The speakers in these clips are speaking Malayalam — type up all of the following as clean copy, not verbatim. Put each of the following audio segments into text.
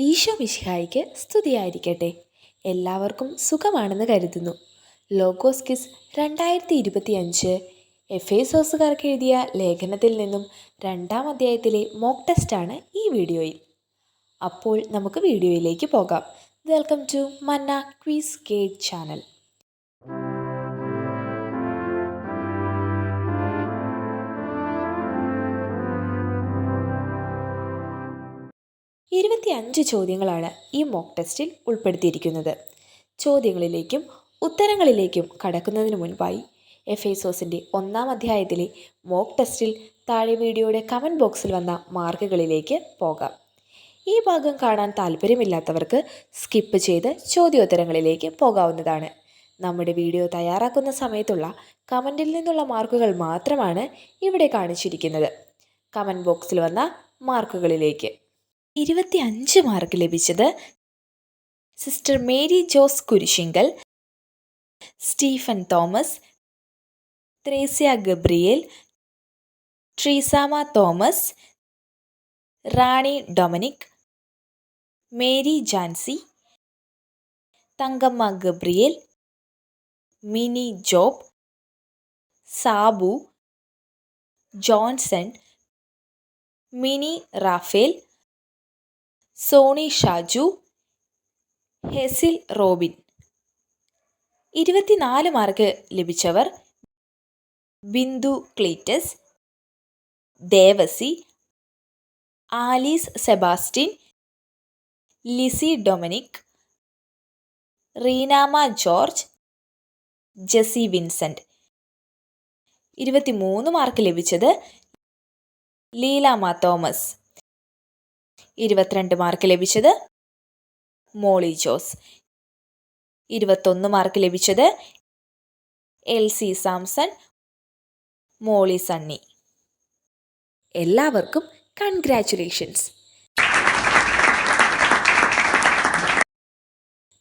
ഈശോ മിശിഹായ്ക്ക് സ്തുതിയായിരിക്കട്ടെ. എല്ലാവർക്കും സുഖമാണെന്ന് കരുതുന്നു. ലോഗോസ് കിസ് 2025 എഫേസോസുകാർക്ക് എഴുതിയ ലേഖനത്തിൽ നിന്നും 2-ാം അധ്യായത്തിലെ മോക്ക് ടെസ്റ്റാണ് ഈ വീഡിയോയിൽ. അപ്പോൾ നമുക്ക് വീഡിയോയിലേക്ക് പോകാം. വെൽക്കം ടു മന്ന ക്വിസ് ഗൈഡ് ചാനൽ. ഇരുപത്തിയഞ്ച് ചോദ്യങ്ങളാണ് ഈ മോക്ക് ടെസ്റ്റിൽ ഉൾപ്പെടുത്തിയിരിക്കുന്നത്. ചോദ്യങ്ങളിലേക്കും ഉത്തരങ്ങളിലേക്കും കടക്കുന്നതിന് മുൻപായി എഫേസോസിൻ്റെ 1-ാം അധ്യായത്തിലെ മോക്ക് ടെസ്റ്റിൽ താഴെ വീഡിയോയുടെ കമൻറ്റ് ബോക്സിൽ വന്ന മാർക്കുകളിലേക്ക് പോകാം. ഈ ഭാഗം കാണാൻ താല്പര്യമില്ലാത്തവർക്ക് സ്കിപ്പ് ചെയ്ത് ചോദ്യോത്തരങ്ങളിലേക്ക് പോകാവുന്നതാണ്. നമ്മുടെ വീഡിയോ തയ്യാറാക്കുന്ന സമയത്തുള്ള കമൻറ്റിൽ നിന്നുള്ള മാർക്കുകൾ മാത്രമാണ് ഇവിടെ കാണിച്ചിരിക്കുന്നത്. കമൻറ്റ് ബോക്സിൽ വന്ന മാർക്കുകളിലേക്ക് 25 മാർക്ക് ലഭിച്ചത് sister Mary Jose Kurisinkal, Stephen Thomas, Thresia Gabriel, Treesamma Thomas, Rani Dominic, Mary Jancy, Thankamma Gabriel, Mini Job, Sabu, Johnson, Mini Raphael, Soni Shaju, Hazel Robin. 24 mark ലഭിച്ചവർ Bindu Cletus, Devasi, Alice Sebastian, Lissy Dominic, Reenamma George, Jessy Vincent. 23 mark ലഭിച്ചത് ലീലാമ തോമസ്. 22 മാർക്ക് ലഭിച്ചത് മോളി ജോസ്. 21 മാർക്ക് ലഭിച്ചത് എൽസി സാംസൺ, മോളി സണ്ണി. എല്ലാവർക്കും കൺഗ്രാറ്റുലേഷൻസ്.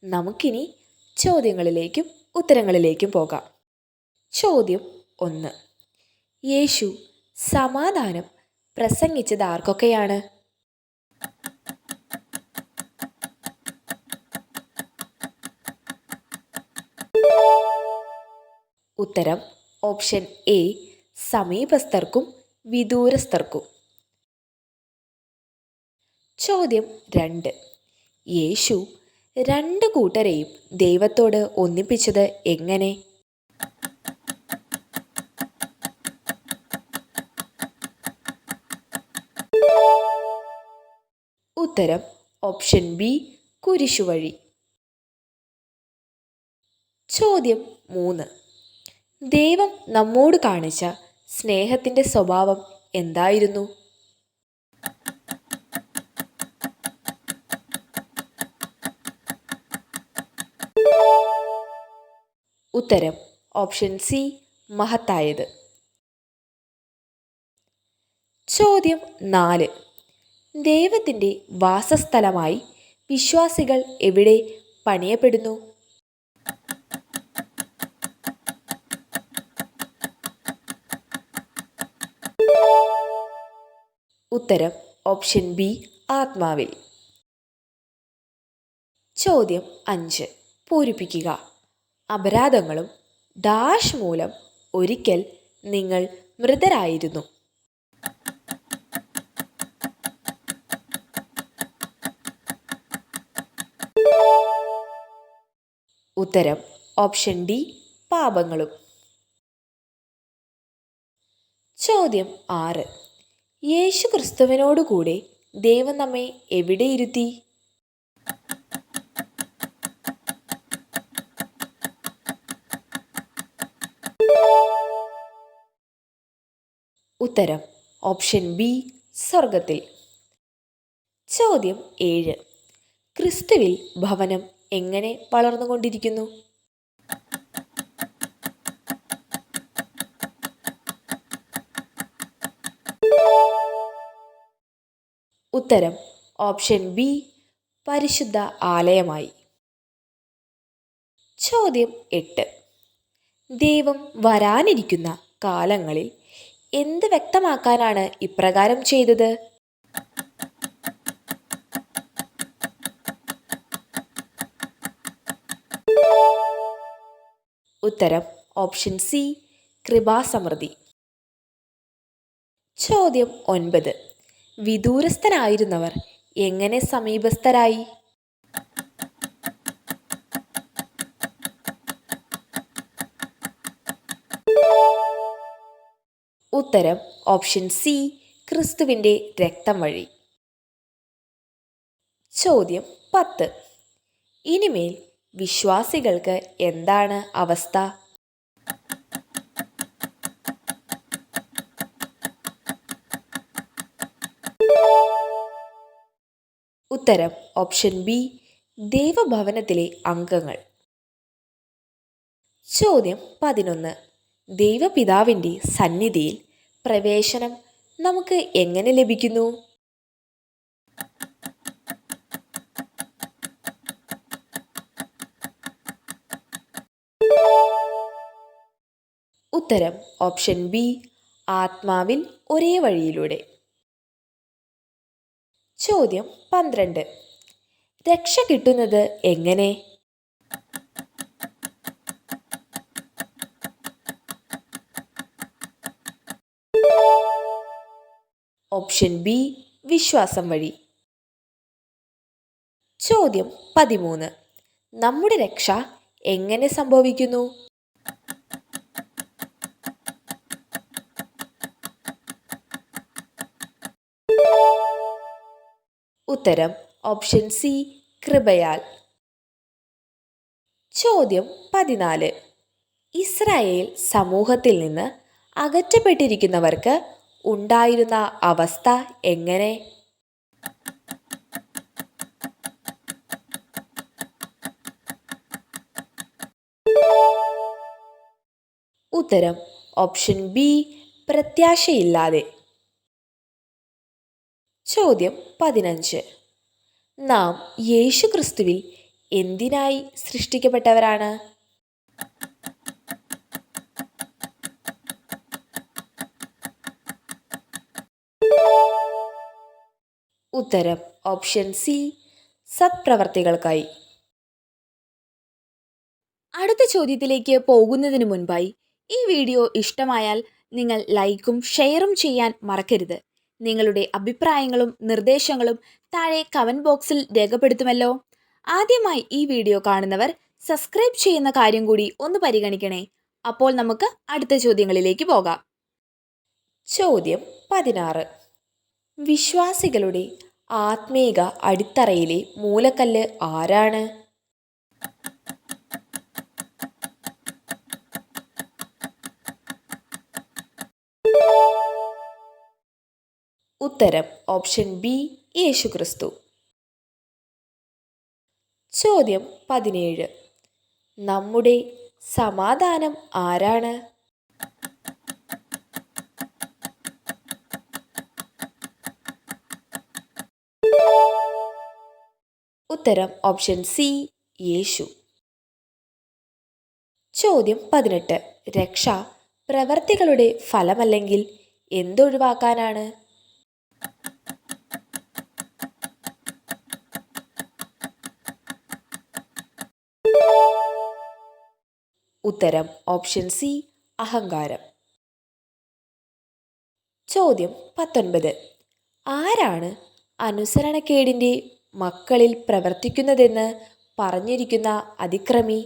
നമുക്കിനി ചോദ്യങ്ങളിലേക്കും ഉത്തരങ്ങളിലേക്കും പോകാം. ചോദ്യം 1. യേശു സമാധാനം പ്രസംഗിച്ചത് ആർക്കൊക്കെയാണ്? ഉത്തരം ഓപ്ഷൻ എ, സമീപസ്ഥർക്കും വിദൂരസ്ഥർക്കും. ചോദ്യം 2. യേശു 2 കൂട്ടരെയും ദൈവത്തോട് ഒന്നിപ്പിച്ചത് എങ്ങനെ? ഉത്തരം ഓപ്ഷൻ ബി, കുരിശുവഴി. ചോദ്യം 3. ദൈവം നമ്മോട് കാണിച്ച സ്നേഹത്തിൻ്റെ സ്വഭാവം എന്തായിരുന്നു? ഉത്തരം ഓപ്ഷൻ സി, മഹത്തായത്. ചോദ്യം 4. ദൈവത്തിൻ്റെ വാസസ്ഥലമായി വിശ്വാസികൾ എവിടെ പണിയപ്പെടുന്നു? ഉത്തരം ഓപ്ഷൻ ബി, ആത്മാവിൽ. ചോദ്യം 5. പൂരിപ്പിക്കുക. അപരാധങ്ങളും ഡാഷ് മൂലം ഒരിക്കൽ നിങ്ങൾ മൃതരായിരുന്നു. ഉത്തരം ഓപ്ഷൻ ഡി, പാപങ്ങളും. ചോദ്യം 6. യേശു ക്രിസ്തുവിനോട് കൂടെ ദൈവം നമ്മെ എവിടെ ഇരുത്തി? ഉത്തരം ഓപ്ഷൻ ബി, സ്വർഗത്തിൽ. ചോദ്യം 7. ക്രിസ്തുവിൽ ഭവനം എങ്ങനെ വളർന്നുകൊണ്ടിരിക്കുന്നു? ഉത്തരം ഓപ്ഷൻ ബി, പരിശുദ്ധ ആലയമായി. ചോദ്യം 8. ദൈവം വരാനിരിക്കുന്ന കാലങ്ങളിൽ എന്ത് വ്യക്തമാക്കാനാണ് ഇപ്രകാരം ചെയ്തത്? ഉത്തരം ഓപ്ഷൻ സി കൃപാസമൃദ്ധി. ചോദ്യം 9. വിദൂരസ്ഥരായിരുന്നവർ എങ്ങനെ സമീപസ്ഥരായി? ഉത്തരം ഓപ്ഷൻ സി ക്രിസ്തുവിൻ്റെ രക്തം വഴി. ചോദ്യം 10. ഇനിമേൽ വിശ്വാസികൾക്ക് എന്താണ് അവസ്ഥ? ഉത്തരം ഓപ്ഷൻ ബി ദൈവഭവനത്തിലെ അംഗങ്ങൾ. ചോദ്യം 11. ദൈവപിതാവിൻ്റെ സന്നിധിയിൽ പ്രവേശനം നമുക്ക് എങ്ങനെ ലഭിക്കുന്നു? ഉത്തരം ഓപ്ഷൻ ബി ആത്മാവിൽ ഒരേ വഴിയിലൂടെ. ചോദ്യം 12. രക്ഷ കിട്ടുന്നത് എങ്ങനെ? ഓപ്ഷൻ ബി വിശ്വാസം വഴി. ചോദ്യം 13. നമ്മുടെ രക്ഷ എങ്ങനെ സംഭവിക്കുന്നു? ഉത്തരം ഓപ്ഷൻ സി കൃപയാൽ. ചോദ്യം 14. ഇസ്രായേൽ സമൂഹത്തിൽ നിന്ന് അകറ്റപ്പെട്ടിരിക്കുന്നവർക്ക് ഉണ്ടായിരുന്ന അവസ്ഥ എങ്ങനെ? ഉത്തരം ഓപ്ഷൻ ബി പ്രത്യാശയില്ലാതെ. ചോദ്യം 15. നാം യേശു ക്രിസ്തുവിൽ എന്തിനായി സൃഷ്ടിക്കപ്പെട്ടവരാണ്? ഉത്തരം ഓപ്ഷൻ സി സത്പ്രവർത്തികൾക്കായി. അടുത്ത ചോദ്യത്തിലേക്ക് പോകുന്നതിന് മുൻപായി ഈ വീഡിയോ ഇഷ്ടമായാൽ നിങ്ങൾ ലൈക്കും ഷെയറും ചെയ്യാൻ മറക്കരുത്. നിങ്ങളുടെ അഭിപ്രായങ്ങളും നിർദ്ദേശങ്ങളും താഴെ കമൻറ്റ് ബോക്സിൽ രേഖപ്പെടുത്തുമല്ലോ. ആദ്യമായി ഈ വീഡിയോ കാണുന്നവർ സബ്സ്ക്രൈബ് ചെയ്യുന്ന കാര്യം കൂടി ഒന്ന് പരിഗണിക്കണേ. അപ്പോൾ നമുക്ക് അടുത്ത ചോദ്യങ്ങളിലേക്ക് പോകാം. ചോദ്യം 16. വിശ്വാസികളുടെ ആത്മീക അടിത്തറയിലെ മൂലക്കല്ല് ആരാണ്? ഉത്തരം ഓപ്ഷൻ ബി യേശുക്രിസ്തു. ചോദ്യം 17. നമ്മുടെ സമാധാനം ആരാണ്? ഉത്തരം ഓപ്ഷൻ സി യേശു. ചോദ്യം 18. രക്ഷ പ്രവർത്തികളുടെ ഫലമല്ലെങ്കിൽ എന്തൊഴിവാക്കാനാണ്? ഉത്തരം ഓപ്ഷൻ സി അഹങ്കാരം. ചോദ്യം 19. ആരാണ് അനുസരണക്കേടിൻ്റെ മക്കളിൽ പ്രവർത്തിക്കുന്നതെന്ന് പറഞ്ഞിരിക്കുന്ന അതിക്രമി?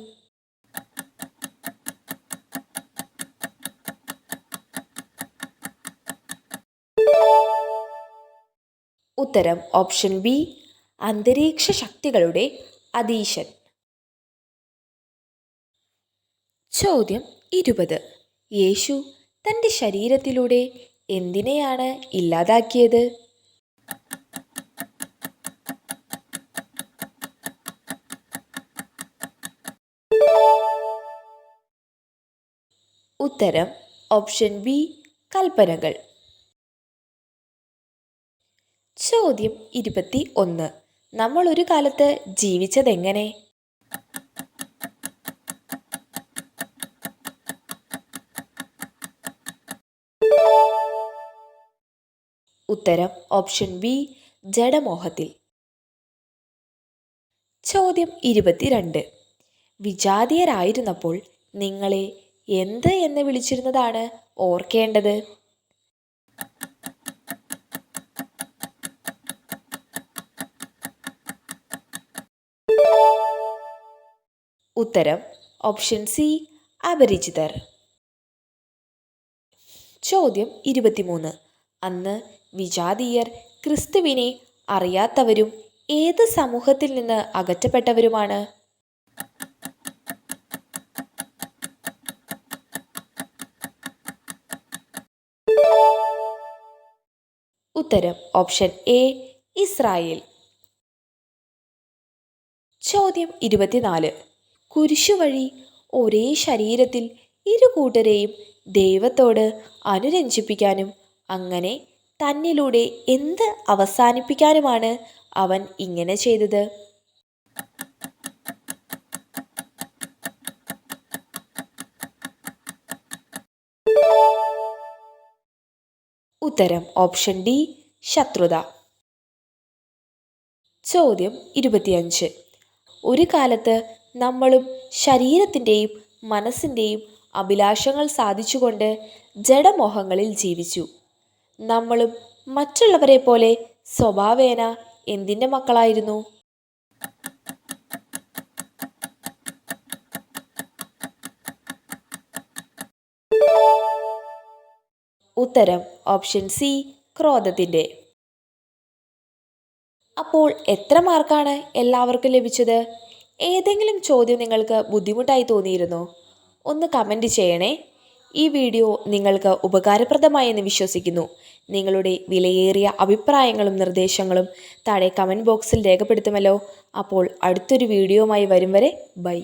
ഉത്തരം ഓപ്ഷൻ ബി അന്തരീക്ഷ ശക്തികളുടെ അധീശൻ. ചോദ്യം 20. യേശു തൻ്റെ ശരീരത്തിലൂടെ എന്തിനെയാണ് ഇല്ലാതാക്കിയത്? ഉത്തരം ഓപ്ഷൻ ബി കൽപ്പനകൾ. ചോദ്യം 21. നമ്മൾ ഒരു കാലത്ത് ജീവിച്ചതെങ്ങനെ? ഉത്തരം ഓപ്ഷൻ ബി ജഡമോഹത്തിൽ. ചോദ്യം 22. വിജാതീയരായിരുന്നപ്പോൾ നിങ്ങളെ എന്ത് എന്ന് വിളിച്ചിരുന്നതാണ് ഓർക്കേണ്ടത്? ഉത്തരം ഓപ്ഷൻ സി, അപരിചിതർ. ചോദ്യം 23. അന്ന് വിജാതീയർ ക്രിസ്തുവിനെ അറിയാത്തവരും ഏത് സമൂഹത്തിൽ നിന്ന് അകറ്റപ്പെട്ടവരുമാണ്? ഉത്തരം ഓപ്ഷൻ എ, ഇസ്രായേൽ. ചോദ്യം 24. കുരിശുവഴി ഒരേ ശരീരത്തിൽ ഇരുകൂട്ടരെയും ദൈവത്തോട് അനുരഞ്ജിപ്പിക്കാനും അങ്ങനെ തന്നിലൂടെ എന്ത് അവസാനിപ്പിക്കാനുമാണ് അവൻ ഇങ്ങനെ ചെയ്തത്? ഉത്തരം ഓപ്ഷൻ ഡി, ശത്രുത. ചോദ്യം 25. ഒരു കാലത്ത് നമ്മളും ശരീരത്തിൻ്റെയും മനസ്സിൻ്റെയും അഭിലാഷങ്ങൾ സാധിച്ചുകൊണ്ട് ജഡമോഹങ്ങളിൽ ജീവിച്ചു. നമ്മളും മറ്റുള്ളവരെ പോലെ സ്വഭാവേന എന്തിൻ്റെ മക്കളായിരുന്നു? ഉത്തരം ഓപ്ഷൻ സി, ക്രോധത്തിൻ്റെ. അപ്പോൾ എത്ര മാർക്കാണ് എല്ലാവർക്കും ലഭിച്ചത്? ഏതെങ്കിലും ചോദ്യം നിങ്ങൾക്ക് ബുദ്ധിമുട്ടായി തോന്നിയിരുന്നോ? ഒന്ന് കമൻറ്റ് ചെയ്യണേ. ഈ വീഡിയോ നിങ്ങൾക്ക് ഉപകാരപ്രദമായെന്ന് വിശ്വസിക്കുന്നു. നിങ്ങളുടെ വിലയേറിയ അഭിപ്രായങ്ങളും നിർദ്ദേശങ്ങളും താഴെ കമൻറ്റ് ബോക്സിൽ രേഖപ്പെടുത്തുമല്ലോ. അപ്പോൾ അടുത്തൊരു വീഡിയോയുമായി വരും വരെ ബൈ.